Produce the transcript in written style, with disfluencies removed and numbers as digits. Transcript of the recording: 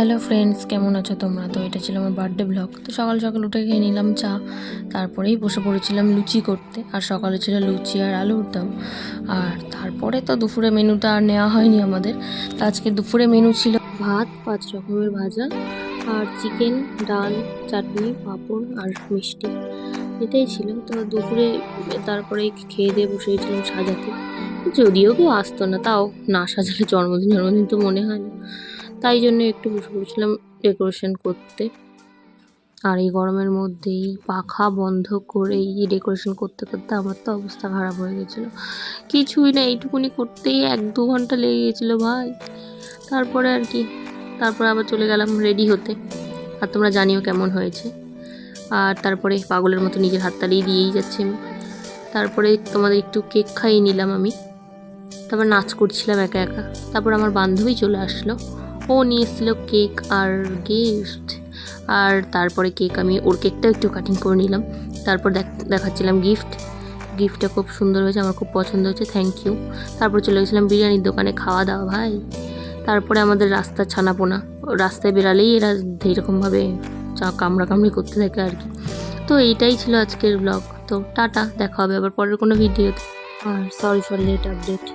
Hello friends, কেমন আছো তোমরা? তো এটা ছিল আমার বার্থডে ব্লগ। তো সকাল সকাল উঠে খেয়ে নিলাম চা, তারপরেই বসে পড়েছিলাম লুচি করতে। আর সকালে ছিল লুচি আর আলুর দম। আর তারপরে তো দুপুরে মেনুটা আর নেওয়া হয়নি আমাদের। তো আজকে দুপুরে মেনু ছিল ভাত, 5 রকমের ভাজা, আর চিকেন, ডাল, চাটনি, পাঁপড় আর মিষ্টি। এটাই ছিল। তো দুপুরে তারপরে খেয়ে দিয়ে বসে গেছিলাম সাজাতে। যদিও কেউ আসতো না, তাও না সাজালে জন্মদিন তো মনে হয় না। তাই জন্য একটু বসে পড়েছিলাম ডেকোরেশন করতে। আর এই গরমের মধ্যেই পাখা বন্ধ করে এই ডেকোরেশন করতে করতে আমার তো অবস্থা খারাপ হয়ে গেছিলো। কিছুই না, এইটুকুনি করতেই 1-2 ঘন্টা লেগে গেছিলো ভাই। তারপরে আর কি, তারপরে আবার চলে গেলাম রেডি হতে। আর তোমরা জানিও কেমন হয়েছে। আর তারপরে পাগলের মতো নিজের হাততালি দিয়েই যাচ্ছি আমি। তারপরে তোমাদের একটু কেক খাইয়ে নিলাম আমি। তারপর নাচ করছিলাম একা একা। তারপর আমার বান্ধবী চলে আসলো, ও নিয়ে এসেছিলো কেক আর গিফট। আর তারপরে আমি ওর কেকটা একটু কাটিং করে নিলাম। তারপর দেখাচ্ছিলাম গিফটটা খুব সুন্দর হয়েছে, আমার খুব পছন্দ হয়েছে, থ্যাংক ইউ। তারপর চলে গেছিলাম বিরিয়ানির দোকানে খাওয়া দাওয়া ভাই। তারপরে আমাদের রাস্তার ছানাপোনা, রাস্তায় বেরালেই এরা এরকমভাবে কামড়ি করতে থাকে আর কি। তো এইটাই ছিল আজকের ব্লগ। তো টাটা, দেখা হবে আবার পরের কোনো ভিডিওতে। আর সরি ফর লেট আপডেট।